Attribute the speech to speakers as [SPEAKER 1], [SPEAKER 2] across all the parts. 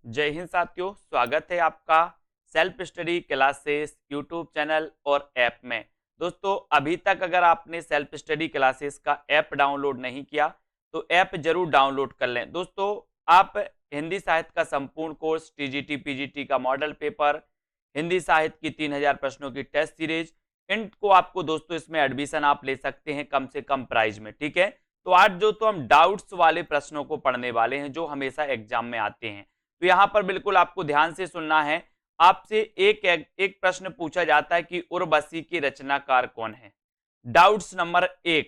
[SPEAKER 1] जय हिंद साथियों, स्वागत है आपका self study classes YouTube channel और ऐप में। दोस्तों, अभी तक अगर आपने सेल्फ स्टडी क्लासेस का ऐप डाउनलोड नहीं किया तो ऐप जरूर डाउनलोड कर लें। दोस्तों, आप हिंदी साहित्य का संपूर्ण कोर्स, टीजीटी पीजीटी का मॉडल पेपर, हिंदी साहित्य की 3000 प्रश्नों की टेस्ट सीरीज, इनको आपको दोस्तों इसमें एडमिशन आप ले सकते हैं कम से कम प्राइस में। ठीक है, तो आज जो तो हम डाउट्स वाले प्रश्नों को पढ़ने वाले हैं जो हमेशा एग्जाम में आते हैं। तो यहाँ पर बिल्कुल आपको ध्यान से सुनना है। आपसे एक प्रश्न पूछा जाता है कि उर्वशी की रचनाकार कौन है। डाउट्स नंबर 1,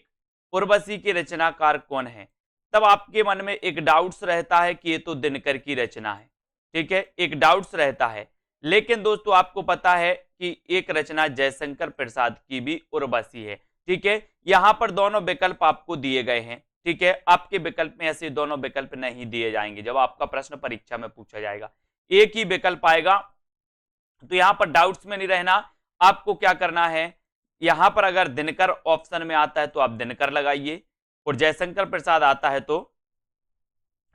[SPEAKER 1] उर्वशी की रचनाकार कौन है। तब आपके मन में एक डाउट्स रहता है कि ये तो दिनकर की रचना है। ठीक है, एक डाउट्स रहता है। लेकिन दोस्तों, आपको पता है कि एक रचना जयशंकर प्रसाद की भी उर्वशी है। ठीक है, यहां पर दोनों विकल्प आपको दिए गए हैं। ठीक है, आपके विकल्प में ऐसे दोनों विकल्प नहीं दिए जाएंगे। जब आपका प्रश्न परीक्षा में पूछा जाएगा एक ही विकल्प आएगा। तो यहां पर डाउट्स में नहीं रहना। आपको क्या करना है, यहां पर अगर दिनकर ऑप्शन में आता है तो आप दिनकर लगाइए, और जयशंकर प्रसाद आता है तो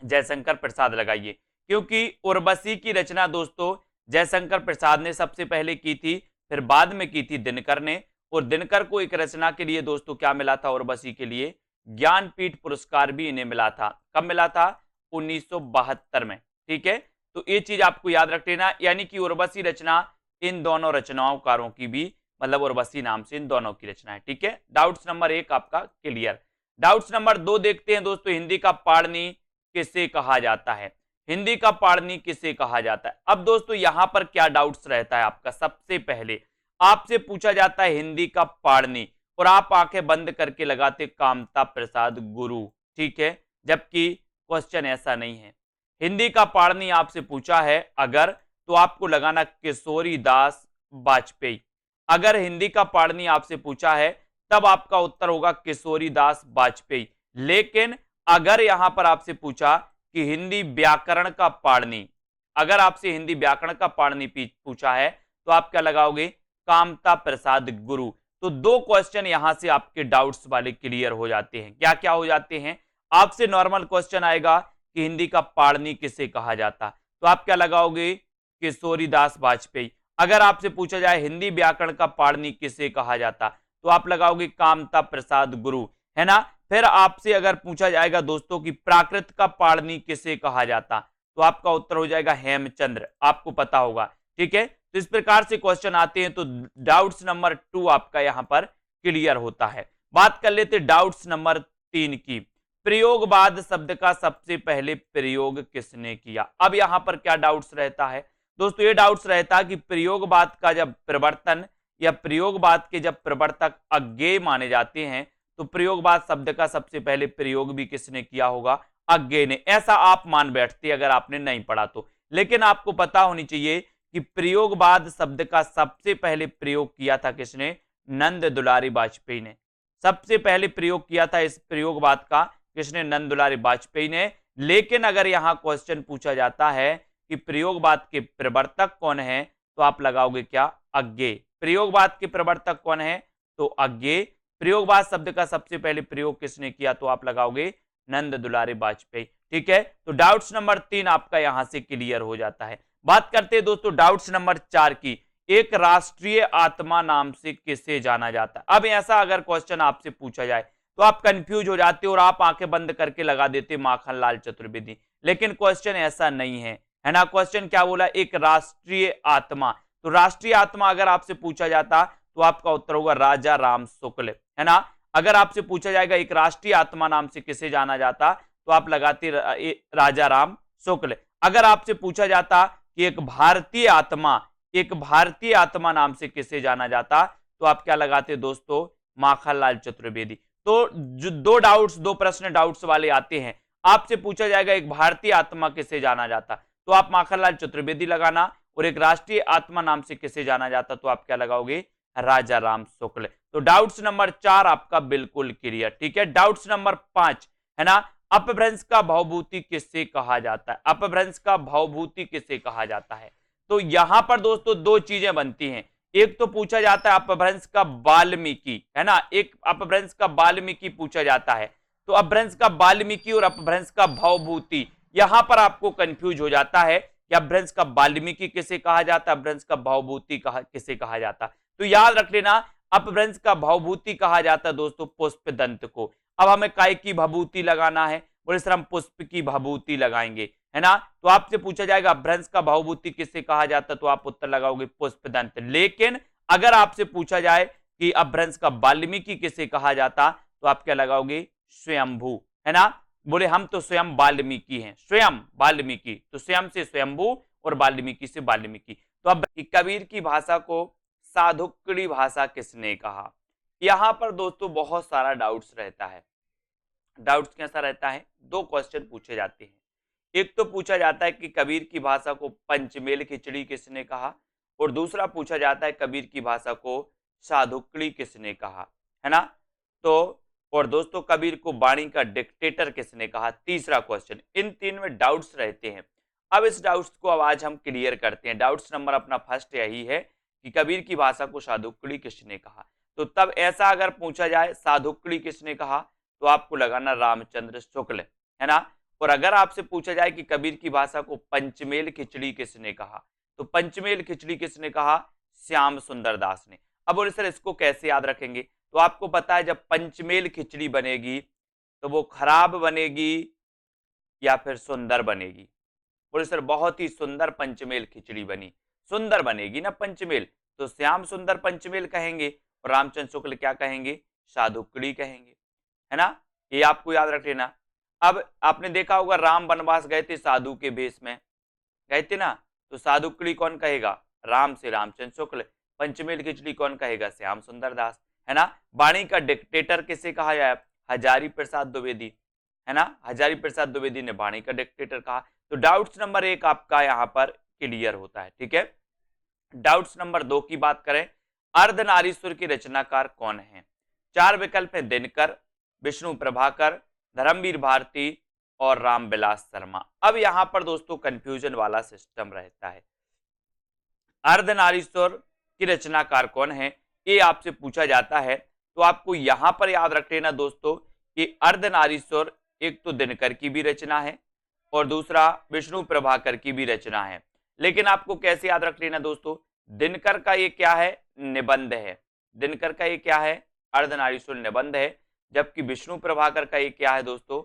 [SPEAKER 1] जयशंकर प्रसाद लगाइए। क्योंकि उर्वशी की रचना दोस्तों जयशंकर प्रसाद ने सबसे पहले की थी, फिर बाद में की थी दिनकर ने। और दिनकर को एक रचना के लिए दोस्तों क्या मिला था, उर्वशी के लिए ज्ञानपीठ पुरस्कार भी इन्हें मिला था। कब मिला था, 1972 में। ठीक है, तो ये चीज आपको याद रख लेना। यानी कि उर्वशी रचना इन दोनों रचनाकारों की भी, मतलब उर्वशी नाम से इन दोनों की रचना है। ठीक है, डाउट्स नंबर 1 आपका क्लियर। डाउट्स नंबर 2 देखते हैं दोस्तों, हिंदी का पाणिनि किसे कहा जाता है। हिंदी का पाणिनि किसे कहा जाता है। अब दोस्तों यहां पर क्या डाउट्स रहता है आपका, सबसे पहले आपसे पूछा जाता है हिंदी का पाणिनि, और आप आंखें बंद करके लगाते कामता प्रसाद गुरु। ठीक है, जबकि क्वेश्चन ऐसा नहीं है। हिंदी का पाणिनि आपसे पूछा है अगर, तो आपको लगाना किशोरी दास वाजपेयी। अगर हिंदी का पाणिनि आपसे पूछा है तब आपका उत्तर होगा किशोरी दास वाजपेयी। लेकिन अगर यहां पर आपसे पूछा कि हिंदी व्याकरण का पाणिनि, अगर आपसे हिंदी व्याकरण का पाणिनि पूछा है तो आप क्या लगाओगे, कामता प्रसाद गुरु। तो दो क्वेश्चन यहां से आपके डाउट्स वाले क्लियर हो जाते हैं। क्या क्या हो जाते हैं, आपसे नॉर्मल क्वेश्चन आएगा कि हिंदी का पाणिनि किसे कहा जाता, तो आप क्या लगाओगे, किशोरी दास वाजपेयी। अगर आपसे पूछा जाए हिंदी व्याकरण का पाणिनि किसे कहा जाता, तो आप लगाओगे कामता प्रसाद गुरु, है ना। फिर आपसे अगर पूछा जाएगा दोस्तों कि प्राकृत का पाणिनि किसे कहा जाता, तो आपका उत्तर हो जाएगा हेमचंद्र, आपको पता होगा। ठीक है, तो इस प्रकार से क्वेश्चन आते हैं। तो डाउट्स नंबर 2 आपका यहां पर क्लियर होता है। बात कर लेते डाउट्स नंबर 3 की। प्रयोगवाद शब्द का सबसे पहले प्रयोग किसने किया। अब यहां पर क्या डाउट्स रहता है दोस्तों, ये डाउट्स रहता है कि प्रयोगवाद का जब प्रवर्तन या प्रयोगवाद के जब प्रवर्तक अज्ञेय माने जाते हैं, तो प्रयोगवाद शब्द का सबसे पहले प्रयोग भी किसने किया होगा, अज्ञेय ने। ऐसा आप मान बैठते अगर आपने नहीं पढ़ा तो। लेकिन आपको पता होनी चाहिए कि प्रयोगवाद शब्द का सबसे पहले प्रयोग किया था किसने, नंद दुलारी वाजपेयी ने। सबसे पहले प्रयोग किया था इस प्रयोगवाद का किसने, नंद दुलारी वाजपेयी ने। लेकिन अगर यहां क्वेश्चन पूछा जाता है कि प्रयोगवाद के प्रवर्तक कौन है, तो आप लगाओगे क्या, अज्ञेय। प्रयोगवाद के प्रवर्तक कौन है, तो अज्ञेय। प्रयोगवाद शब्द का सबसे पहले प्रयोग किसने किया, तो आप लगाओगे नंद दुलारी वाजपेयी। ठीक है, तो डाउट्स नंबर 3 आपका यहां से क्लियर हो जाता है। बात करते हैं दोस्तों डाउट्स नंबर 4 की। एक राष्ट्रीय आत्मा नाम से किसे जाना जाता है। अब ऐसा अगर क्वेश्चन आपसे पूछा जाए तो आप कंफ्यूज हो जाते और आप आंखें बंद करके लगा देते माखनलाल चतुर्वेदी। लेकिन क्वेश्चन ऐसा नहीं है ना। क्वेश्चन क्या बोला, एक राष्ट्रीय आत्मा। तो राष्ट्रीय आत्मा अगर आपसे पूछा जाता तो आपका उत्तर होगा राजा राम शुक्ल, है ना। अगर आपसे पूछा जाएगा एक राष्ट्रीय आत्मा नाम से किसे जाना जाता, तो आप लगाते राजा राम शुक्ल। अगर आपसे पूछा जाता कि एक भारतीय आत्मा नाम से किसे जाना जाता, तो आप क्या लगाते दोस्तों, माखनलाल चतुर्वेदी। तो जो दो प्रश्न डाउट्स वाले आते हैं, आपसे पूछा जाएगा एक भारतीय आत्मा किसे जाना जाता, तो आप माखनलाल चतुर्वेदी लगाना। और एक राष्ट्रीय आत्मा नाम से किसे जाना जाता, तो आप क्या लगाओगे, राजा राम शुक्ल। तो डाउट्स नंबर 4 आपका बिल्कुल क्लियर। ठीक है, डाउट्स नंबर 5 है ना, अपभ्रंश का भवभूति किससे कहा जाता है। अपभ्रंश का भवभूति किसे कहा जाता है, तो यहां पर दोस्तों दो चीजें बनती हैं। एक तो पूछा जाता है अपभ्रंश का वाल्मीकि, है ना, एक अपभ्रंश का वाल्मीकि पूछा जाता है। तो अपभ्रंश का वाल्मीकि और अपभ्रंश का भवभूति, यहां पर आपको कंफ्यूज हो जाता है कि अपभ्रंश का वाल्मीकि किसे कहा जाता है, अपभ्रंश का भवभूति किसे कहा जाता। तो याद रख लेना, अपभ्रंश का भवभूति कहा जाता है दोस्तों पुष्पदंत को। अब हमें काय की भभूति लगाना है, बोले सर हम पुष्प की भभूति लगाएंगे, है ना। तो आपसे पूछा जाएगा अपभ्रंश का भवभूति किसे कहा जाता, तो आप उत्तर लगाओगे पुष्पदंत। लेकिन अगर आपसे पूछा जाए कि अपभ्रंश का वाल्मीकि किसे कहा जाता, तो आप क्या लगाओगे, स्वयंभू, है ना। बोले हम तो स्वयं वाल्मीकि हैं, स्वयं वाल्मीकि, तो स्वयं से स्वयंभू और वाल्मीकि से वाल्मीकि। तो अब कबीर की भाषा को साधुक्कड़ी भाषा किसने कहा। यहां पर दोस्तों बहुत सारा डाउट्स रहता है। डाउट्स कैसा रहता है, दो क्वेश्चन पूछे जाते हैं। एक तो पूछा जाता है कि कबीर की भाषा को पंचमेल खिचड़ी किसने कहा, और दूसरा पूछा जाता है कबीर की भाषा को साधुक्कड़ी किसने कहा, है ना। तो और दोस्तों कबीर को वाणी का डिक्टेटर किसने कहा, तीसरा क्वेश्चन। इन तीन में डाउट्स रहते हैं। अब इस डाउट्स को अब आज हम क्लियर करते हैं। डाउट्स नंबर अपना फर्स्ट यही है कि कबीर की भाषा को साधुक्कड़ी किसने कहा। तो तब ऐसा अगर पूछा जाए साधुक्कड़ी किसने कहा, तो आपको लगाना रामचंद्र शुक्ल, है ना। और अगर आपसे पूछा जाए कि कबीर की भाषा को पंचमेल खिचड़ी किसने कहा, तो पंचमेल खिचड़ी किसने कहा, श्याम सुंदर दास ने। अब बोले सर इसको कैसे याद रखेंगे, तो आपको पता है जब पंचमेल खिचड़ी बनेगी तो वो खराब बनेगी या फिर सुंदर बनेगी। बोले सर बहुत ही सुंदर पंचमेल खिचड़ी बनी, सुंदर बनेगी ना पंचमेल, तो श्याम सुंदर पंचमेल कहेंगे और रामचंद्र शुक्ल क्या कहेंगे, साधुक्कड़ी कहेंगे, है ना। ये आपको याद रख लेना। अब आपने देखा होगा राम वनवास गए थे साधु के भेष में, गए थे ना, तो साधुक्कड़ी कौन कहेगा, राम से रामचंद्र शुक्ल। पंचमेल खिचड़ी कौन कहेगा, श्याम सुंदर दास, है ना। वाणी का डिक्टेटर किसे कहा जाए, हजारी प्रसाद द्विवेदी, है ना। हजारी प्रसाद द्विवेदी ने वाणी का डिक्टेटर कहा। तो डाउट्स नंबर 1 आपका यहां पर क्लियर होता है, ठीक है। डाउट्स नंबर 2 की बात करें, अर्धनारीश्वर के रचनाकार कौन है। 4 विकल्प है, दिनकर, विष्णु प्रभाकर, धर्मवीर भारती और रामविलास शर्मा। अब यहां पर दोस्तों कंफ्यूजन वाला सिस्टम रहता है। अर्धनारीश्वर की रचनाकार कौन है, ये आपसे पूछा जाता है, तो आपको यहां पर याद रख लेना दोस्तों कि अर्धनारीश्वर एक तो दिनकर की भी रचना है और दूसरा विष्णु प्रभाकर की भी रचना है। लेकिन आपको कैसे याद रख लेना दोस्तों, दिनकर का ये क्या है, निबंध है। दिनकर का ये क्या है, अर्धनारीश्वर निबंध है, जबकि विष्णु प्रभाकर का ये क्या है दोस्तों,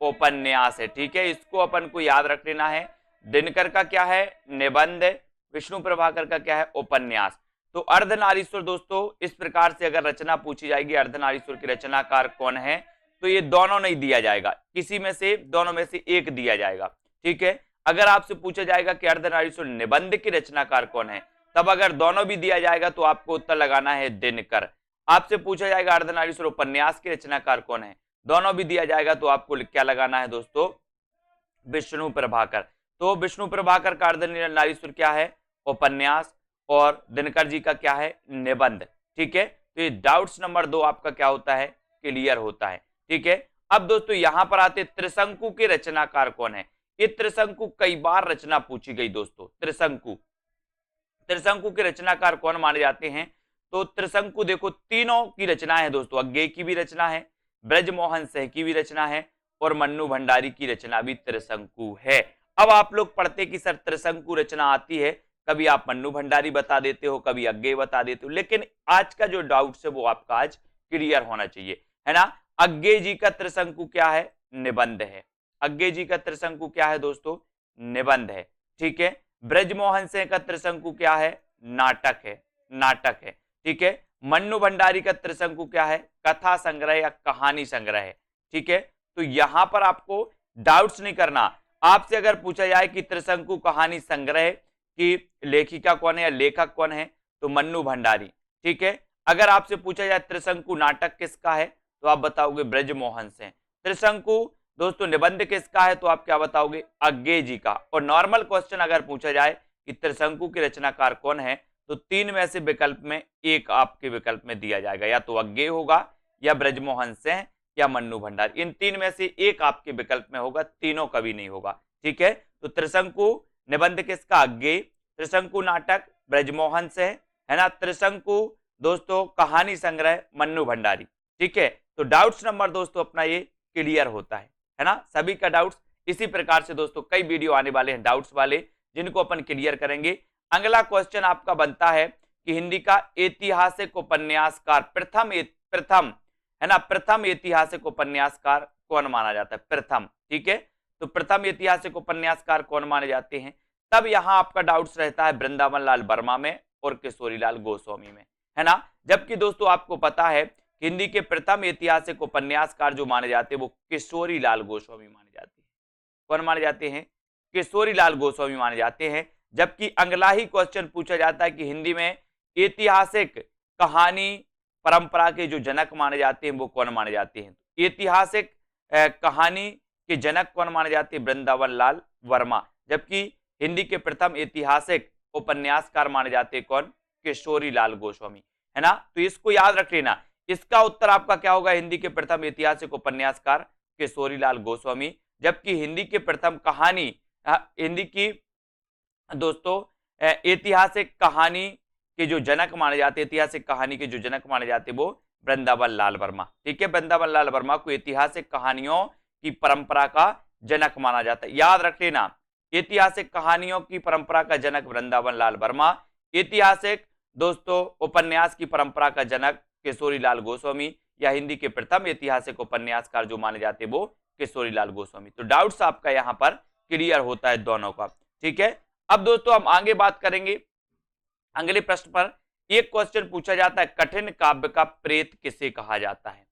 [SPEAKER 1] उपन्यास है, ठीक है। इसको अपन को याद रख लेना है, दिनकर का क्या है, निबंध, विष्णु प्रभाकर का क्या है, उपन्यास। तो अर्धनारीश्वर दोस्तों इस प्रकार से अगर रचना पूछी जाएगी अर्धनारीश्वर के रचनाकार कौन है, तो ये दोनों नहीं दिया जाएगा, किसी में से दोनों में से एक दिया जाएगा, ठीक है। अगर आपसे पूछा जाएगा कि अर्धनारीश्वर निबंध के रचनाकार कौन है, तब अगर दोनों भी दिया जाएगा तो आपको उत्तर लगाना है दिनकर। आपसे पूछा जाएगा अर्धनारीश्वर उपन्यास के रचनाकार कौन है, दोनों भी दिया जाएगा तो आपको क्या लगाना है दोस्तों, विष्णु प्रभाकर। तो विष्णु प्रभाकर का अर्धनारीश्वर क्या है, उपन्यास, और दिनकर जी का क्या है, निबंध, ठीक है। तो ये डाउट्स नंबर 2 आपका क्या होता है, क्लियर होता है, ठीक है। अब दोस्तों यहां पर आते त्रिशंकु के रचनाकार कौन है। ये त्रिशंकु कई बार रचना पूछी गई दोस्तों। त्रिशंकु, त्रिशंकु के रचनाकार कौन माने जाते हैं, तो त्रिशंकु देखो तीनों की रचना है दोस्तों, अज्ञेय की भी रचना है, ब्रजमोहन सिंह की भी रचना है और मन्नू भंडारी की रचना भी त्रिशंकु है। अब आप लोग पढ़ते कि सर त्रिशंकु रचना आती है, कभी आप मन्नू भंडारी बता देते हो, कभी अज्ञेय बता देते हो, लेकिन आज का जो डाउट है वो आपका आज क्लियर होना चाहिए, है ना। अज्ञेय जी का त्रिशंकु क्या है, निबंध है। अज्ञेय जी का त्रिशंकु क्या है दोस्तों, निबंध है, ठीक है। ब्रजमोहन सिंह का त्रिशंकु क्या है, नाटक है, नाटक है, ठीक है। मन्नू भंडारी का त्रिशंकु क्या है, कथा संग्रह या कहानी संग्रह है, ठीक है। तो यहां पर आपको डाउट्स नहीं करना। आपसे अगर पूछा जाए कि त्रिशंकु कहानी संग्रह की लेखिका कौन है या लेखक कौन है, तो मन्नू भंडारी, ठीक है। अगर आपसे पूछा जाए त्रिशंकु नाटक किसका है, तो आप बताओगे ब्रजमोहन सिंह। त्रिशंकु दोस्तों निबंध किसका है, तो आप क्या बताओगे, अज्ञेय जी का। और नॉर्मल क्वेश्चन अगर पूछा जाए कि त्रिशंकु के रचनाकार कौन है, तो 3 में से विकल्प में एक आपके विकल्प में दिया जाएगा, या तो अज्ञेय होगा या ब्रजमोहन सिंह या मन्नू भंडारी। इन 3 में से एक आपके विकल्प में होगा, तीनों कभी नहीं होगा, ठीक है। तो त्रिशंकु निबंध किसका, अज्ञेय। त्रिशंकु नाटक ब्रजमोहन सिंह, है ना। त्रिशंकु दोस्तों कहानी संग्रह मन्नू भंडारी, ठीक है। तो डाउट्स नंबर दोस्तों अपना ये क्लियर होता है ना, सभी का डाउट्स। इसी प्रकार से दोस्तों कई वीडियो आने वाले हैं डाउट्स वाले, जिनको अपन क्लियर करेंगे। अगला क्वेश्चन आपका बनता है कि हिंदी का ऐतिहासिक उपन्यासकार प्रथम है ना, प्रथम ऐतिहासिक उपन्यासकार कौन माना जाता है? प्रथम, ठीक है। तो प्रथम ऐतिहासिक उपन्यासकार कौन माने जाते हैं? तब यहां आपका डाउट्स रहता है वृंदावन लाल वर्मा में और किशोरीलाल गोस्वामी में, है ना। जबकि दोस्तों आपको पता है हिंदी के प्रथम ऐतिहासिक उपन्यासकार जो माने जाते हैं वो किशोरीलाल गोस्वामी माने जाते हैं। कौन माने जाते हैं? किशोरीलाल गोस्वामी माने जाते हैं। जबकि अगला ही क्वेश्चन पूछा जाता है कि हिंदी में ऐतिहासिक कहानी परंपरा के जो जनक माने जाते हैं वो कौन माने जाते हैं? ऐतिहासिक कहानी के जनक कौन माने जाते हैं? वृंदावन लाल वर्मा। जबकि हिंदी के प्रथम ऐतिहासिक उपन्यासकार माने जाते हैं कौन? किशोरीलाल गोस्वामी, है ना। तो इसको याद रख लेना। इसका उत्तर आपका क्या होगा? हिंदी के प्रथम ऐतिहासिक उपन्यासकार किशोरीलाल गोस्वामी। जबकि हिंदी के प्रथम कहानी हिंदी की दोस्तों ऐतिहासिक कहानी के जो जनक माने जाते, ऐतिहासिक कहानी के जो जनक माने जाते वो वृंदावन लाल वर्मा, ठीक है। वृंदावन लाल वर्मा को ऐतिहासिक कहानियों की परंपरा का जनक माना जाता है, याद रख लेना। ऐतिहासिक कहानियों की परंपरा का जनक वृंदावन लाल वर्मा, ऐतिहासिक दोस्तों उपन्यास की परंपरा का जनक किशोरीलाल गोस्वामी, या हिंदी के प्रथम ऐतिहासिक उपन्यासकार जो माने जाते वो किशोरीलाल गोस्वामी। तो डाउट्स आपका यहाँ पर क्लियर होता है दोनों का, ठीक है। अब दोस्तों हम आगे बात करेंगे अगले प्रश्न पर। एक क्वेश्चन पूछा जाता है कठिन काव्य का प्रेत किसे कहा जाता है?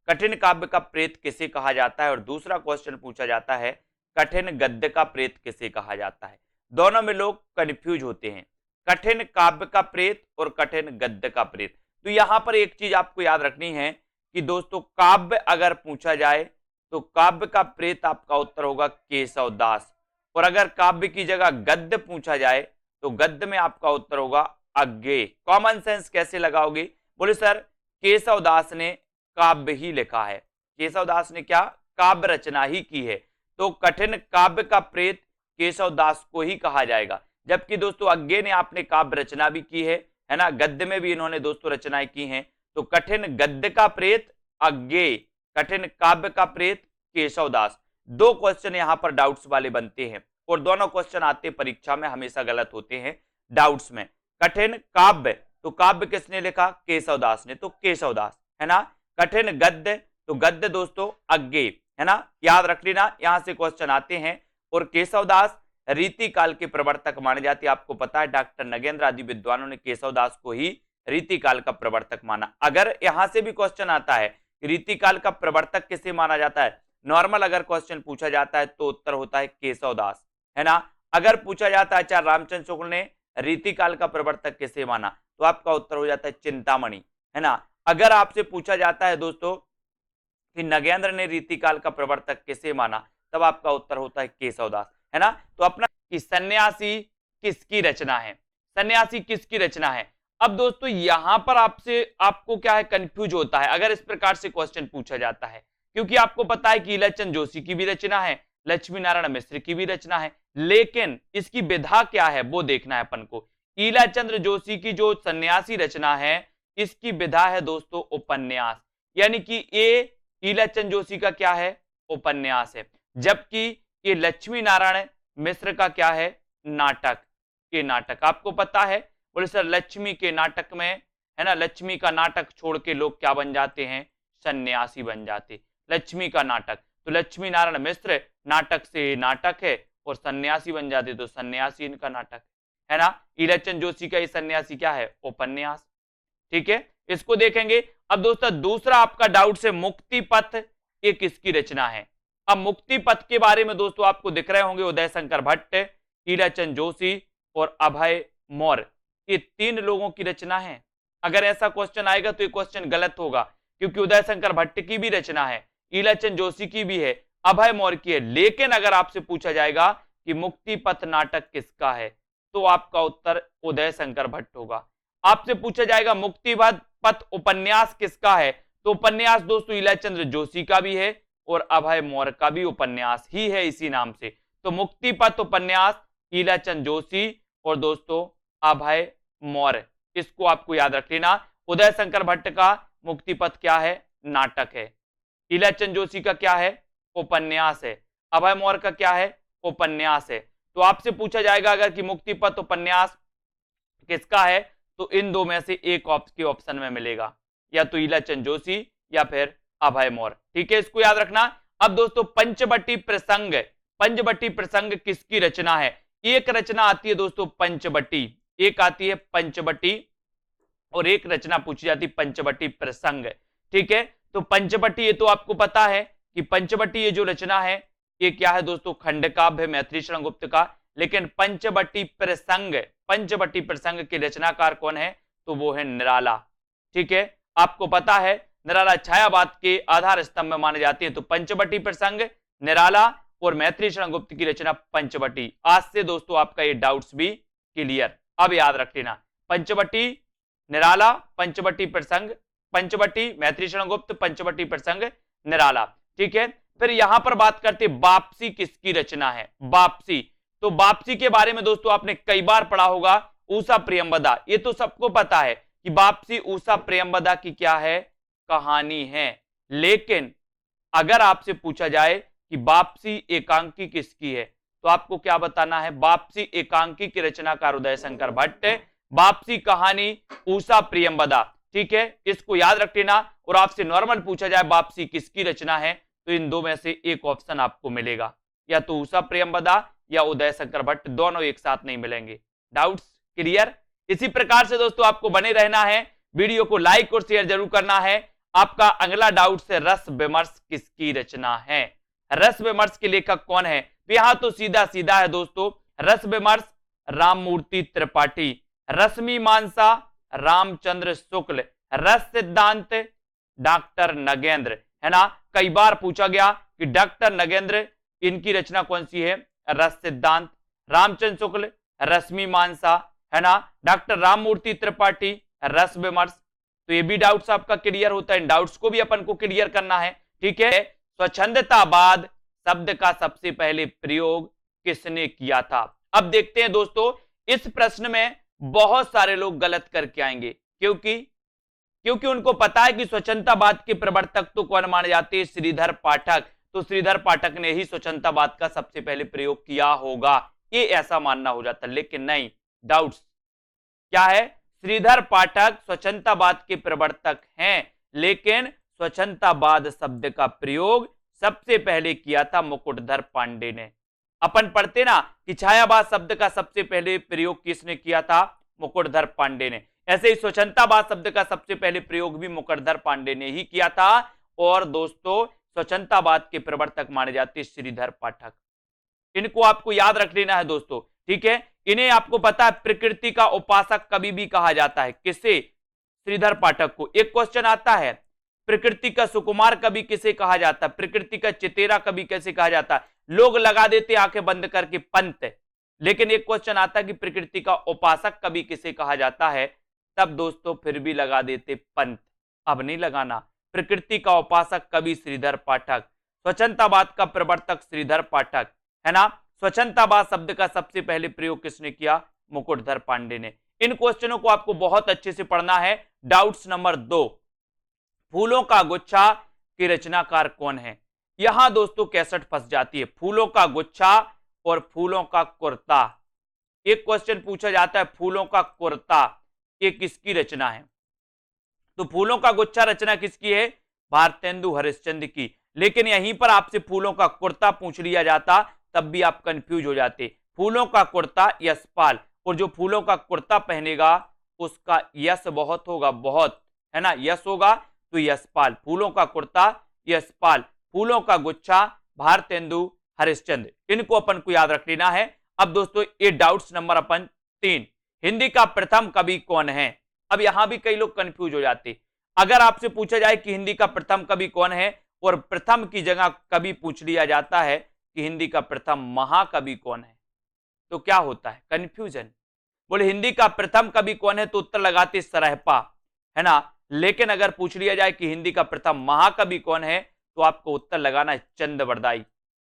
[SPEAKER 1] कठिन काव्य का प्रेत किसे कहा जाता है? और दूसरा क्वेश्चन पूछा जाता है कठिन गद्य का प्रेत किसे कहा जाता है? दोनों में लोग कंफ्यूज होते हैं, कठिन काव्य का प्रेत और कठिन गद्य का प्रेत। तो यहां पर एक चीज आपको याद रखनी है कि दोस्तों काव्य अगर पूछा जाए तो काव्य का प्रेत आपका उत्तर होगा केशव दास, और अगर काव्य की जगह गद्य पूछा जाए तो गद्य में आपका उत्तर होगा अज्ञेय। कॉमन सेंस कैसे लगाओगे? बोले सर केशव दास ने काव्य ही लिखा है, केशव दास ने क्या काव्य रचना ही की है, तो कठिन काव्य का प्रेत केशव दास को ही कहा जाएगा। जबकि दोस्तों अज्ञेय ने आपने काव्य रचना भी की है ना, गद्य में भी इन्होंने दोस्तों रचनाएं की हैं। तो कठिन गद्य का प्रेत अज्ञेय, कठिन काव्य का प्रेत केशव दास। दो क्वेश्चन यहां पर डाउट्स वाले बनते हैं, और दोनों क्वेश्चन आते परीक्षा में हमेशा गलत होते हैं डाउट्स में। कठिन काव्य, तो काव्य किसने लिखा? केशव दास ने, तो केशव दास, है ना। कठिन गद्य, तो गद्य दोस्तों अज्ञेय, है ना, याद रख लेना। यहां से क्वेश्चन आते हैं। और केशव दास रीति काल के प्रवर्तक माने जाते हैं। आपको पता है डॉक्टर नगेंद्र आदि विद्वानों ने केशव दास को ही रीति काल का प्रवर्तक माना। अगर यहां से भी क्वेश्चन आता है रीति काल का प्रवर्तक किसे माना जाता है, नॉर्मल अगर क्वेश्चन पूछा जाता है तो उत्तर होता है केशव दास, है ना। अगर पूछा जाता है आचार्य रामचंद्र शुक्ल ने रीति काल का प्रवर्तक किसे माना, तो आपका उत्तर हो जाता है चिंतामणि, है ना। अगर आपसे पूछा जाता है दोस्तों कि नगेंद्र ने रीति काल का प्रवर्तक किसे माना, तब आपका उत्तर होता है केशव दास, है ना। तो अपना कि सन्यासी किसकी रचना है, सन्यासी किसकी रचना है। अब दोस्तों यहां पर आपको क्या है कंफ्यूज होता है अगर इस प्रकार से क्वेश्चन पूछा जाता है, क्योंकि आपको पता है कि ईलाचंद जोशी की भी रचना है, लक्ष्मी नारायण मिश्र की भी रचना है, लेकिन इसकी विधा क्या है वो देखना है अपन को। ईलाचंद जोशी की जो सन्यासी रचना है इसकी विधा है दोस्तों उपन्यास, यानी कि ये ईलाचंद जोशी का क्या है उपन्यास है, जबकि ये लक्ष्मी नारायण मिश्र का क्या है नाटक। के नाटक आपको पता है, बोले सर लक्ष्मी के नाटक में, है ना, लक्ष्मी का नाटक छोड़ के लोग क्या बन जाते हैं सन्यासी बन जाते, लक्ष्मी का नाटक। तो लक्ष्मी नारायण मिश्र नाटक से नाटक है और सन्यासी बन जाते, तो सन्यासी इनका नाटक है ना। ईलाचंद जोशी का ये सन्यासी क्या है उपन्यास, ठीक है। इसको देखेंगे। अब दोस्तों दूसरा आपका डाउट से मुक्ति पथ ये किसकी रचना है। अब मुक्ति पथ के बारे में दोस्तों आपको दिख रहे होंगे उदय शंकर भट्ट, ईलाचंद जोशी और अभय मौर्य, ये तीन लोगों की रचना है। अगर ऐसा क्वेश्चन आएगा तो ये क्वेश्चन गलत होगा, क्योंकि उदय शंकर भट्ट की भी रचना है, ईलाचंद जोशी की भी है, अभय मौर्य की है। लेकिन अगर आपसे पूछा जाएगा कि मुक्ति पथ नाटक किसका है, तो आपका उत्तर उदय शंकर भट्ट होगा। आपसे पूछा जाएगा मुक्ति पथ उपन्यास किसका है, तो उपन्यास दोस्तों ईलाचंद जोशी का भी है और अभय मौर्य का भी उपन्यास ही है इसी नाम से। तो मुक्ति पथ उपन्यास ईलाचंद जोशी और दोस्तों अभय मौर्य, इसको आपको याद रख लेना। उदय शंकर भट्ट का मुक्ति पथ क्या है नाटक है, ईलाचंद जोशी का क्या है उपन्यास है, अभय मौर्य का क्या है उपन्यास है। तो आपसे पूछा जाएगा अगर कि मुक्तिपथ उपन्यास किसका है, तो इन दो में से एक के ऑप्शन में मिलेगा, या तो ईलाचंद जोशी या फिर अभय मोर। ठीक है, इसको याद रखना। अब दोस्तों पंचवटी प्रसंग, पंचवटी प्रसंग किसकी रचना है? एक रचना आती है दोस्तों पंचवटी, एक आती है पंचवटी और एक रचना पूछी जाती है पंचवटी प्रसंग। ठीक है, तो पंचवटी ये तो आपको पता है कि पंचवटी ये जो रचना है ये क्या है दोस्तों, खंडकाव्य मैथिली शरण गुप्त का। लेकिन पंचवटी प्रसंग, पंचवटी प्रसंग के रचनाकार कौन है? तो वो है निराला। ठीक है, आपको पता है निराला छायावाद के आधार स्तंभ में माने जाते हैं। तो पंचवटी प्रसंग, निराला और मैथिली शरण गुप्त की रचना पंचवटी। आज से दोस्तों आपका ये डाउट्स भी क्लियर। अब याद रख लेना, पंचवटी निराला, पंचवटी प्रसंग, पंचवटी मैथिली शरण गुप्त, पंचवटी प्रसंग निराला। ठीक है, फिर यहां पर बात करते वापसी किसकी रचना है? वापसी, तो वापसी के बारे में दोस्तों आपने कई बार पढ़ा होगा, ऊषा प्रियंवदा। ये तो सबको पता है कि वापसी ऊषा प्रियंवदा की क्या है, कहानी है। लेकिन अगर आपसे पूछा जाए कि वापसी एकांकी किसकी है, तो आपको क्या बताना है? वापसी एकांकी के रचनाकार उदय शंकर भट्ट, वापसी कहानी ऊषा प्रियंवदा। ठीक है, इसको याद रख लेना। और आपसे नॉर्मल पूछा जाए वापसी किसकी रचना है, तो इन दो में से एक ऑप्शन आपको मिलेगा, या तो ऊषा प्रियंवदा या उदय शंकर भट्ट, दोनों एक साथ नहीं मिलेंगे। Doubts clear? इसी प्रकार से दोस्तों आपको बने रहना है, वीडियो को लाइक और शेयर जरूर करना है। आपका अगला डाउट से रस विमर्श किसकी रचना है? रस विमर्श के लेखक कौन है? तो यहां तो सीधा सीधा है दोस्तों, रस विमर्श राममूर्ति त्रिपाठी, रश्मिमांसा रामचंद्र शुक्ल, रस सिद्धांत डॉक्टर नगेंद्र, है ना। कई बार पूछा गया कि डॉक्टर नगेंद्र, इनकी रचना कौन सी है? रस सिद्धांत। रामचंद्र शुक्ल रश्मिमांसा, है ना। डॉक्टर राममूर्ति त्रिपाठी रस विमर्श। तो ये भी डाउट्स आपका क्लियर होता है, इन डाउट्स को भी अपन को क्लियर करना है। ठीक है, स्वच्छंदतावाद शब्द का सबसे पहले प्रयोग किसने किया था? अब देखते हैं दोस्तों, इस प्रश्न में बहुत सारे लोग गलत करके आएंगे, क्योंकि उनको पता है कि स्वच्छंदतावाद के प्रवर्तक तो कौन माने जाते हैं? श्रीधर पाठक। तो श्रीधर पाठक ने ही स्वच्छंदतावाद का सबसे पहले प्रयोग किया होगा, ये ऐसा मानना हो जाता। लेकिन नहीं, डाउट्स क्या है? श्रीधर पाठक स्वच्छंदतावाद के प्रवर्तक हैं, लेकिन स्वच्छंदतावाद शब्द का प्रयोग सबसे पहले किया था मुकुटधर पांडे ने। अपन पढ़ते ना कि छायावाद शब्द का सबसे पहले प्रयोग किसने किया था? मुकुटधर पांडे ने। ऐसे ही स्वच्छंदतावाद शब्द का सबसे पहले प्रयोग भी मुकुटधर पांडे ने ही किया था। और दोस्तों स्वच्छंदतावाद के प्रवर्तक माने जाते श्रीधर पाठक। इनको आपको याद रख लेना है दोस्तों। ठीक है, इन्हें आपको पता है प्रकृति का उपासक कभी भी कहा जाता है। किसे? श्रीधर पाठक को। एक क्वेश्चन आता है, प्रकृति का सुकुमार कवि किसे कहा जाता है? प्रकृति का चितेरा कवि कैसे कहा जाता है? लोग लगा देते आंखें बंद करके पंत। लेकिन एक क्वेश्चन आता है कि प्रकृति का उपासक कवि किसे कहा जाता है, तब दोस्तों फिर भी लगा देते पंत। अब नहीं लगाना। प्रकृति का उपासक कवि श्रीधर पाठक, स्वच्छंदतावाद का प्रवर्तक श्रीधर पाठक, है ना। स्वच्छंदतावाद शब्द का सबसे पहले प्रयोग किसने किया? मुकुटधर पांडे ने। इन क्वेश्चनों को आपको बहुत अच्छे से पढ़ना है। डाउट्स नंबर 2, फूलों का गुच्छा की रचनाकार कौन है? यहां दोस्तों 61 फंस जाती है। फूलों का गुच्छा और फूलों का कुर्ता। एक क्वेश्चन पूछा जाता है फूलों का कुर्ता ये किसकी रचना है? तो फूलों का गुच्छा रचना किसकी है? भारतेंदु हरिश्चंद्र की। लेकिन यहीं पर आपसे फूलों का कुर्ता पूछ लिया जाता तब भी आप कंफ्यूज हो जाते। फूलों का कुर्ता यशपाल, और जो फूलों का कुर्ता पहनेगा उसका यश बहुत होगा, बहुत, है ना, यश होगा, तो यशपाल। फूलों का कुर्ता यशपाल, फूलों का गुच्छा भारतेंदु हरिश्चंद्र। इनको अपन को याद रख लेना है। अब दोस्तों ये डाउट्स नंबर अपन 3, हिंदी का प्रथम कवि कौन है? अब यहां भी कई लोग कंफ्यूज हो जाते। अगर आपसे पूछा जाए कि हिंदी का प्रथम कवि कौन है और प्रथम की जगह कवि पूछ लिया जाता है कि हिंदी का प्रथम महाकवि कौन है, तो क्या होता है? कंफ्यूजन। बोले हिंदी का प्रथम कवि कौन है तो उत्तर लगाते सरहपा, है ना। लेकिन अगर पूछ लिया जाए कि हिंदी का प्रथम महाकवि कौन है तो आपको उत्तर लगाना है चंद्रबरदाई।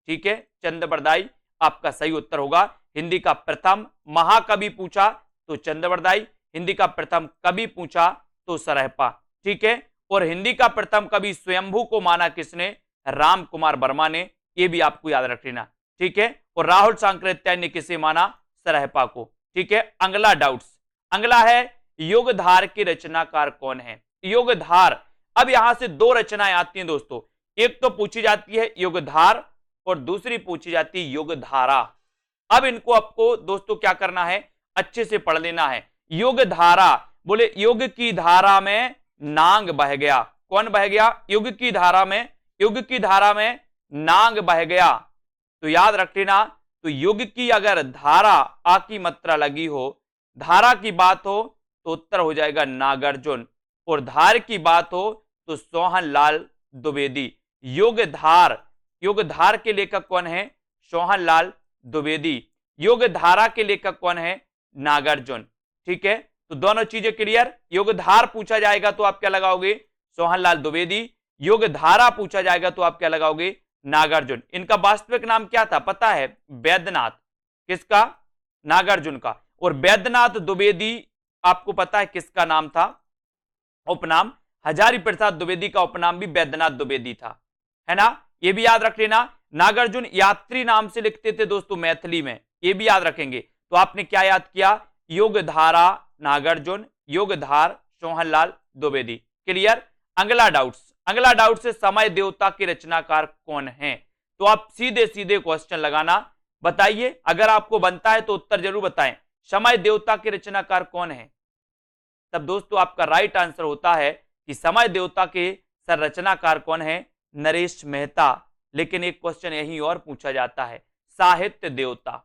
[SPEAKER 1] ठीक है, चंद्रबरदाई आपका सही उत्तर होगा। हिंदी का प्रथम महाकवि पूछा तो चंद्रबरदाई, हिंदी का प्रथम कवि पूछा तो सरहपा। ठीक है, और हिंदी का प्रथम कवि स्वयंभू को माना किसने? राम कुमार वर्मा ने। ये भी आपको याद रख लेना। ठीक है, और राहुल सांकृत्यायन ने किसे माना? सरहपा को। ठीक है, अगला डाउट्स, अगला है योगधार के रचनाकार कौन है? योगधार, अब यहां से दो रचनाएं आती हैं दोस्तों, एक तो पूछी जाती है योगधार और दूसरी पूछी जाती है योगधारा। अब इनको आपको दोस्तों क्या करना है? अच्छे से पढ़ लेना है। योगधारा, बोले योग की धारा में नांग बह गया। कौन बह गया? योग की धारा में, योग की धारा में नांग बह गया। तो याद रख लेना, तो योग की अगर धारा आ की मात्रा लगी हो, धारा की बात हो तो उत्तर हो जाएगा नागार्जुन, और धार की बात हो तो सोहनलाल द्विवेदी। योगधार, योगधार के लेखक कौन है? सोहनलाल द्विवेदी। योगधारा के लेखक कौन है? नागार्जुन। ठीक है, तो दोनों चीजें क्लियर। योगधार पूछा जाएगा तो आप क्या लगाओगे? सोहनलाल द्विवेदी। योगधारा पूछा जाएगा तो आप क्या लगाओगे? नागार्जुन। इनका वास्तविक नाम क्या था पता है? वैद्यनाथ। किसका? नागार्जुन का। और वैद्यनाथ द्विवेदी आपको पता है किसका नाम था? उपनाम हजारी प्रसाद द्विवेदी का उपनाम भी वैद्यनाथ द्विवेदी था, है ना? ये भी याद रख लेना। नागार्जुन यात्री नाम से लिखते थे दोस्तों मैथिली में, ये भी याद रखेंगे। तो आपने क्या याद किया? योगधारा नागार्जुन, योगधार सोहनलाल द्विवेदी। क्लियर। अगला डाउट्स, अगला डाउट है समय देवता के रचनाकार कौन है? तो आप सीधे सीधे क्वेश्चन लगाना, बताइए। अगर आपको बनता है तो उत्तर जरूर बताएं। समय देवता के रचनाकार कौन है? तब दोस्तों आपका राइट आंसर होता है कि समय देवता के संरचनाकार कौन है? नरेश मेहता। लेकिन एक क्वेश्चन यही और पूछा जाता है, साहित्य देवता।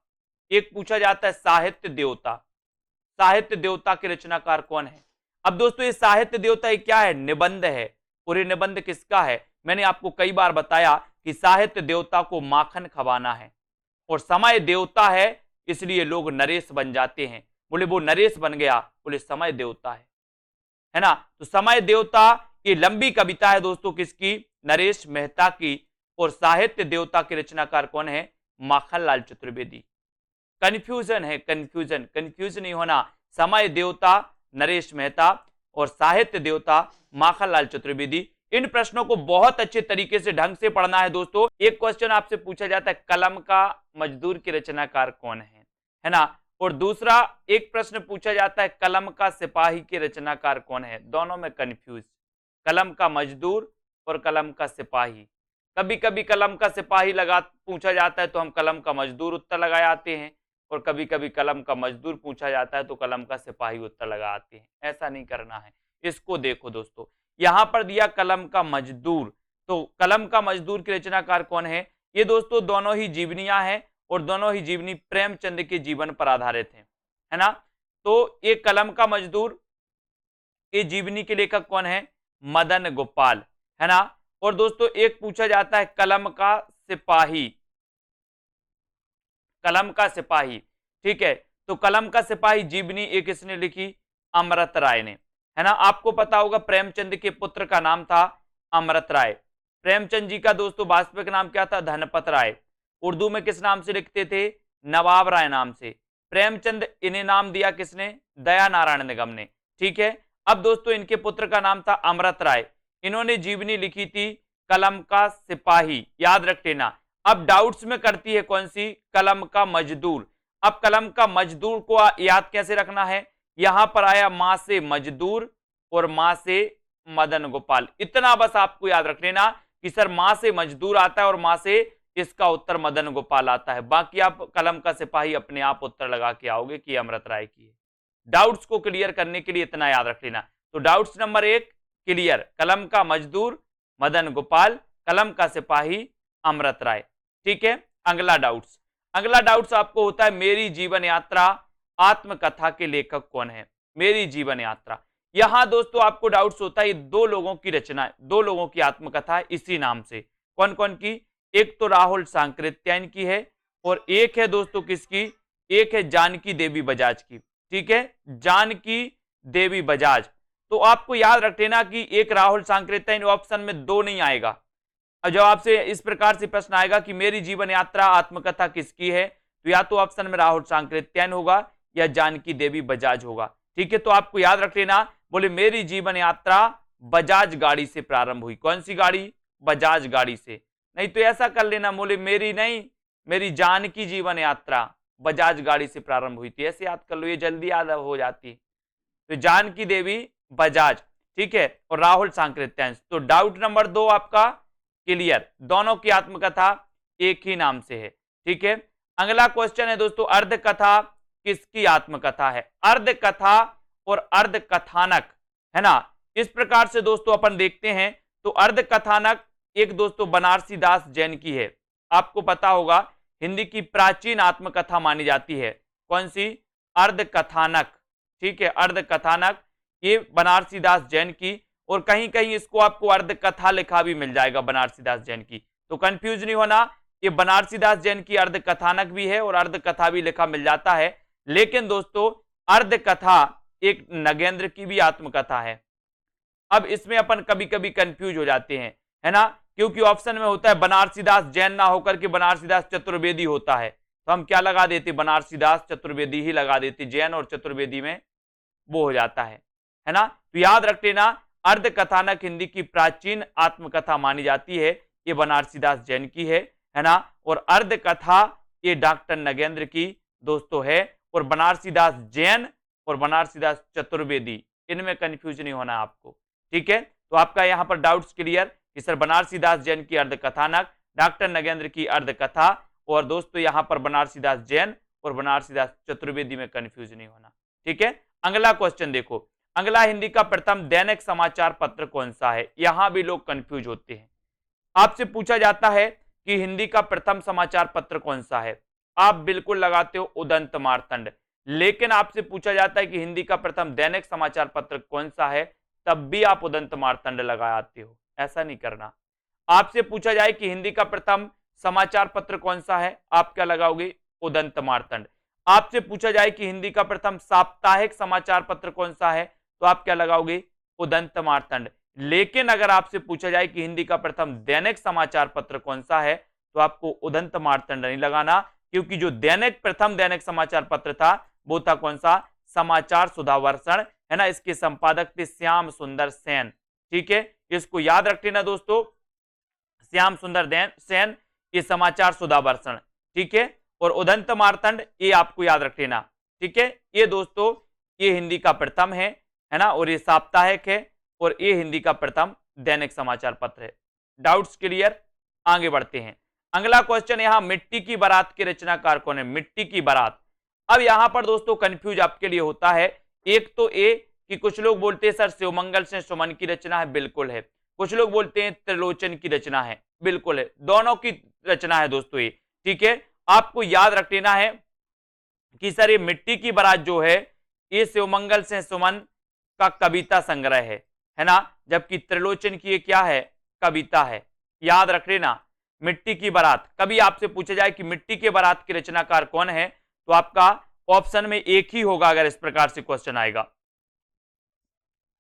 [SPEAKER 1] एक पूछा जाता है साहित्य देवता, साहित्य देवता के रचनाकार कौन है? अब दोस्तों ये साहित्य देवता क्या है? निबंध है। और ये निबंध किसका है? मैंने आपको कई बार बताया कि साहित्य देवता को माखन खवाना है, और समय देवता है इसलिए लोग नरेश बन जाते हैं। बोले वो नरेश बन गया, बोले समय देवता है ना? तो समय देवता ये लंबी कविता है दोस्तों, किसकी? नरेश मेहता की। और साहित्य देवता के रचनाकार कौन है? माखनलाल चतुर्वेदी। कंफ्यूजन है, कंफ्यूजन, कंफ्यूज नहीं होना। समय देवता नरेश मेहता और साहित्य देवता माखनलाल चतुर्वेदी। इन प्रश्नों को बहुत अच्छे तरीके से ढंग से पढ़ना है दोस्तों। एक क्वेश्चन आपसे पूछा जाता है कलम का मजदूर के रचनाकार कौन है ना? और दूसरा एक प्रश्न पूछा जाता है कलम का सिपाही के रचनाकार कौन है? दोनों में कंफ्यूज, कलम का मजदूर और कलम का सिपाही। कभी कभी कलम का सिपाही लगा पूछा जाता है तो हम कलम का मजदूर उत्तर लगा आते हैं, और कभी कभी कलम का मजदूर पूछा जाता है तो कलम का सिपाही उत्तर लगा आते हैं। ऐसा नहीं करना है। इसको देखो दोस्तों, यहां पर दिया कलम का मजदूर, तो कलम का मजदूर के रचनाकार कौन है? ये दोस्तों दोनों ही जीवनियां हैं, और दोनों ही जीवनी प्रेमचंद के जीवन पर आधारित है ना? तो ये कलम का मजदूर, ये जीवनी के लेखक कौन है? मदन गोपाल, है ना? और दोस्तों एक पूछा जाता है कलम का सिपाही, कलम का सिपाही। ठीक है, तो कलम का सिपाही जीवनी एक किसने लिखी? अमृत राय ने, है ना? आपको पता होगा प्रेमचंद के पुत्र का नाम था अमृत राय। प्रेमचंद जी का दोस्तों वास्तविक नाम क्या था? धनपत राय। उर्दू में किस नाम से लिखते थे? नवाब राय नाम से। प्रेमचंद इन्हें नाम दिया किसने? दया नारायण निगम ने। ठीक है, अब दोस्तों इनके पुत्र का नाम था अमृत राय। इन्होंने जीवनी लिखी थी कलम का सिपाही, याद रख लेना। अब डाउट्स में करती है कौन सी? कलम का मजदूर। अब कलम का मजदूर को याद कैसे रखना है? यहां पर आया मां से मजदूर और मां से मदन गोपाल। इतना बस आपको याद रख लेना कि सर मां से मजदूर आता है और मां से इसका उत्तर मदन गोपाल आता है। बाकी आप कलम का सिपाही अपने आप उत्तर लगा के आओगे कि अमृत राय की है। डाउट्स को क्लियर करने के लिए इतना याद रख लेना। तो डाउट्स नंबर 1 क्लियर, कलम का मजदूर मदन गोपाल, कलम का सिपाही अमृत राय। ठीक है, अगला डाउट्स, अगला डाउट्स आपको होता है मेरी जीवन यात्रा आत्मकथा के लेखक कौन है? मेरी जीवन यात्रा, यहां दोस्तों आपको डाउट्स होता है दो लोगों की रचना, दो लोगों की आत्मकथा है इसी नाम से। कौन कौन की? एक तो राहुल सांकृत्यायन की है, और एक है दोस्तों किसकी? एक है जानकी देवी बजाज की। ठीक है, जानकी देवी बजाज। तो आपको याद रख लेना कि एक राहुल सांकृत्यायन ऑप्शन में दो नहीं आएगा। और जब आपसे इस प्रकार से प्रश्न आएगा कि मेरी जीवन यात्रा आत्मकथा किसकी है, तो या तो ऑप्शन में राहुल सांकृत्यायन होगा या जानकी देवी बजाज होगा। ठीक है, तो आपको याद रख लेना, बोले मेरी जीवन यात्रा बजाज गाड़ी से प्रारंभ हुई। कौन सी गाड़ी? बजाज गाड़ी से। नहीं तो ऐसा कर लेना, बोले मेरी नहीं, मेरी जान की जीवन यात्रा बजाज गाड़ी से प्रारंभ हुई थी। ऐसे याद कर लो, ये जल्दी याद हो जाती। तो जानकी देवी बजाज, ठीक है, और राहुल सांकृत्यांश। तो डाउट नंबर 2 आपका क्लियर, दोनों की आत्मकथा एक ही नाम से है, ठीक है। अगला क्वेश्चन है दोस्तों, अर्ध कथा किसकी आत्मकथा है? अर्ध कथा और अर्ध कथानक, है ना। इस प्रकार से दोस्तों अपन देखते हैं तो अर्ध कथानक एक दोस्तों बनारसी दास जैन की है। आपको पता होगा हिंदी की प्राचीन आत्मकथा मानी जाती है। कौन सी? अर्ध कथानक, ठीक है, अर्ध कथानक, ये बनारसी दास जैन की। और कहीं कहीं इसको आपको अर्ध कथा लिखा भी मिल जाएगा बनारसी दास जैन की, तो कंफ्यूज नहीं होना, ये बनारसी दास जैन की अर्ध कथानक भी है और अर्ध कथा भी लिखा मिल जाता है। लेकिन दोस्तों अर्ध कथा एक नगेंद्र की भी आत्मकथा है। अब इसमें अपन कभी कभी कंफ्यूज हो जाते हैं, है ना, क्योंकि ऑप्शन में होता है बनारसी दास जैन ना होकर के बनारसी दास चतुर्वेदी होता है, तो हम क्या लगा देते? बनारसी दास चतुर्वेदी ही लगा देते, जैन और चतुर्वेदी में वो हो जाता है ना। तो याद रख लेना, अर्ध कथानक हिंदी की प्राचीन आत्मकथा मानी जाती है, ये बनारसी दास जैन की है ना। और अर्ध कथा ये डॉक्टर नगेंद्र की दोस्तों है। और बनारसी दास जैन और बनारसी दास चतुर्वेदी, इनमें कंफ्यूज नहीं होना आपको, ठीक है। तो आपका यहां पर डाउट्स क्लियर कि सर बनारसी दास जैन की अर्ध कथानक, डॉक्टर नगेंद्र की अर्ध कथा, और दोस्तों यहां पर बनारसी दास जैन और बनारसी दास चतुर्वेदी में कंफ्यूज नहीं होना, ठीक है। अगला क्वेश्चन देखो, अगला हिंदी का प्रथम दैनिक समाचार पत्र कौन सा है? यहां भी लोग कंफ्यूज होते हैं। आपसे पूछा जाता है कि हिंदी का प्रथम समाचार पत्र कौन सा है, आप बिल्कुल लगाते हो उदंत मार्तंड। लेकिन आपसे पूछा जाता है कि हिंदी का प्रथम दैनिक समाचार पत्र कौन सा है, तब भी आप उदंत मार्तंड लगाते हो, ऐसा नहीं करना। आपसे पूछा जाए कि हिंदी का प्रथम समाचार पत्र कौन सा है, आप क्या लगाओगे? उदंत मार्तंड। आपसे पूछा जाए कि हिंदी का प्रथम साप्ताहिक समाचार पत्र कौन सा है, तो आप क्या लगाओगे? उदंत मार्तंड। लेकिन अगर आपसे पूछा जाए कि हिंदी का प्रथम दैनिक समाचार पत्र कौन सा है, तो आपको उदंत मार्तंड नहीं लगाना, क्योंकि जो प्रथम दैनिक समाचार पत्र था वो था कौन सा? समाचार सुधावर्षण, है ना। इसके संपादक थे श्याम सुंदर सेन, ठीक है, इसको याद रख लेना दोस्तों, श्याम सुंदर सेन, ये समाचार सुधावर्षण, ठीक है। और उदंत मार्तंड ये आपको याद रख लेना, ठीक है। ये दोस्तों ये हिंदी का प्रथम है ना, और ये साप्ताहिक है, और ये हिंदी का प्रथम दैनिक समाचार पत्र है। Doubts clear? आगे बढ़ते हैं। अगला क्वेश्चन यहां, मिट्टी की बारात के रचनाकार कौन है? मिट्टी की बारात। अब यहां पर दोस्तों कंफ्यूज आपके लिए होता है, एक तो ए कि कुछ लोग बोलते हैं सर शिवमंगल से सुमन की रचना है, बिल्कुल है। कुछ लोग बोलते हैं त्रिलोचन की रचना है, बिल्कुल है। दोनों की रचना है दोस्तों ये, ठीक है। आपको याद रख लेना है कि सर ये मिट्टी की बारात जो है ये शिवमंगल से सुमन का कविता संग्रह है ना, जबकि त्रिलोचन की ये क्या है? कविता है। याद रख लेना, मिट्टी की बारात। कभी आपसे पूछा जाए कि मिट्टी की बारात के रचनाकार कौन है, तो आपका ऑप्शन में एक ही होगा अगर इस प्रकार से क्वेश्चन आएगा।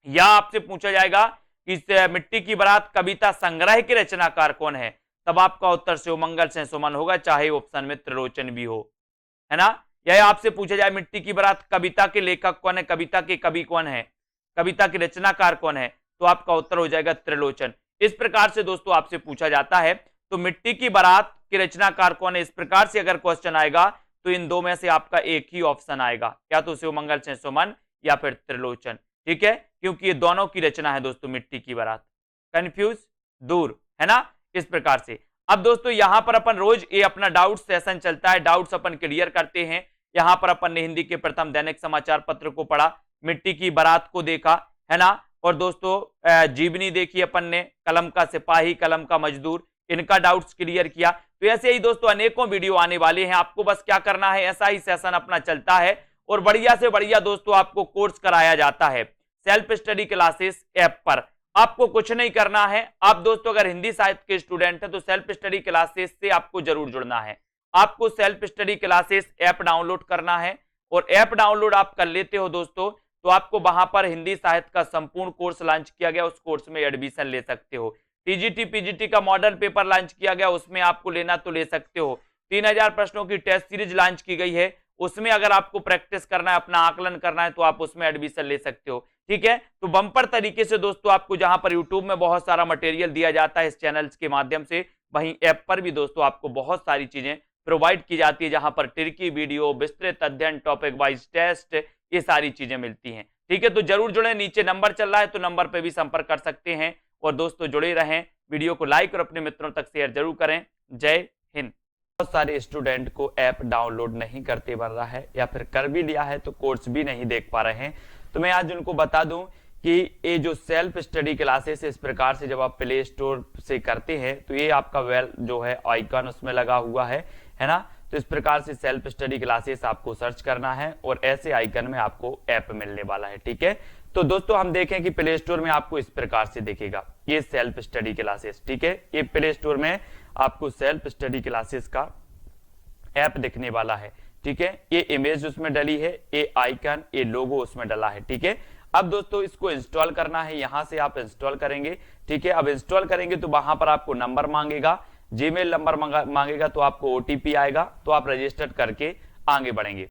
[SPEAKER 1] या आपसे पूछा जाएगा कि मिट्टी की बारात कविता संग्रह के रचनाकार कौन है, तब आपका उत्तर शिवमंगल से सुमन होगा, चाहे ऑप्शन में त्रिलोचन भी हो, है ना। या आपसे पूछा जाए मिट्टी की बारात कविता के लेखक कौन है, कविता के कवि कौन है, कविता के रचनाकार कौन है, तो आपका उत्तर हो जाएगा त्रिलोचन। इस प्रकार से दोस्तों आपसे पूछा जाता है, तो मिट्टी की बारात के रचनाकार कौन है, इस प्रकार से अगर क्वेश्चन आएगा तो इन दो में से आपका एक ही ऑप्शन आएगा, या तो शिवमंगल से सुमन या फिर त्रिलोचन, ठीक है, क्योंकि ये दोनों की रचना है दोस्तों मिट्टी की बारात। कंफ्यूज दूर, है ना, इस प्रकार से। अब दोस्तों यहां पर अपन रोज ये अपना डाउट सेशन चलता है, डाउट्स अपन क्लियर करते हैं। यहां पर अपन ने हिंदी के प्रथम दैनिक समाचार पत्र को पढ़ा, मिट्टी की बारात को देखा, है ना, और दोस्तों जीवनी देखी अपन ने, कलम का सिपाही, कलम का मजदूर, इनका डाउट्स क्लियर किया। तो ऐसे ही दोस्तों अनेकों वीडियो आने वाले हैं, आपको बस क्या करना है, ऐसा ही सेशन अपना चलता है और बढ़िया से बढ़िया दोस्तों आपको कोर्स कराया जाता है सेल्फ स्टडी क्लासेस ऐप पर। आपको कुछ नहीं करना है, आप दोस्तों अगर हिंदी साहित्य के स्टूडेंट हैं तो सेल्फ स्टडी क्लासेस से आपको जरूर जुड़ना है। आपको self study classes app download करना है, और ऐप डाउनलोड आप कर लेते हो दोस्तों, तो आपको वहां पर हिंदी साहित्य का संपूर्ण कोर्स लॉन्च किया गया, उस कोर्स में एडमिशन ले सकते हो। टीजीटी पीजीटी का मॉडल पेपर लॉन्च किया गया, उसमें आपको लेना तो ले सकते हो। 3000 प्रश्नों की टेस्ट सीरीज लॉन्च की गई है, उसमें अगर आपको प्रैक्टिस करना है, अपना आकलन करना है, तो आप उसमें एडमिशन ले सकते हो, ठीक है। तो बम्पर तरीके से दोस्तों आपको जहां पर यूट्यूब में बहुत सारा मटेरियल दिया जाता है इस चैनल्स के माध्यम से, वहीं ऐप पर भी दोस्तों आपको बहुत सारी चीजें प्रोवाइड की जाती है, जहां पर ट्रिकी वीडियो, विस्तृत अध्ययन, टॉपिक वाइज टेस्ट, ये सारी चीजें मिलती हैं। ठीक है, तो जरूर जुड़े, नीचे नंबर चल रहा है तो नंबर पे भी संपर्क कर सकते हैं। और दोस्तों जुड़े रहें, वीडियो को लाइक और अपने मित्रों तक शेयर जरूर करें। जय हिंद। बहुत सारे स्टूडेंट को ऐप डाउनलोड नहीं करते बन रहा है, या फिर कर भी लिया है तो कोर्स भी नहीं देख पा रहे हैं। तो मैं आज उनको बता दूं कि ये जो सेल्फ स्टडी क्लासेस इस प्रकार से जब आप प्ले स्टोर से करते हैं तो ये आपका वेल जो है आइकन उसमें लगा हुआ है ना। तो इस प्रकार से सेल्फ स्टडी क्लासेस आपको सर्च करना है और ऐसे आइकन में आपको ऐप मिलने वाला है। ठीक है, तो दोस्तों हम देखें कि प्ले स्टोर में आपको इस प्रकार से दिखेगा ये सेल्फ स्टडी क्लासेस। ठीक है, ये प्ले स्टोर में आपको सेल्फ स्टडी क्लासेस का ऐप दिखने वाला है। ठीक है, ये इमेज उसमें डली है, ये आइकन, ये लोगो उसमें डला है। ठीक है, अब दोस्तों इसको इंस्टॉल करना है, यहां से आप इंस्टॉल करेंगे। ठीक है, अब इंस्टॉल करेंगे तो वहां पर आपको नंबर मांगेगा, जीमेल नंबर मांगेगा, तो आपको ओटीपी आएगा, तो आप रजिस्टर करके आगे बढ़ेंगे।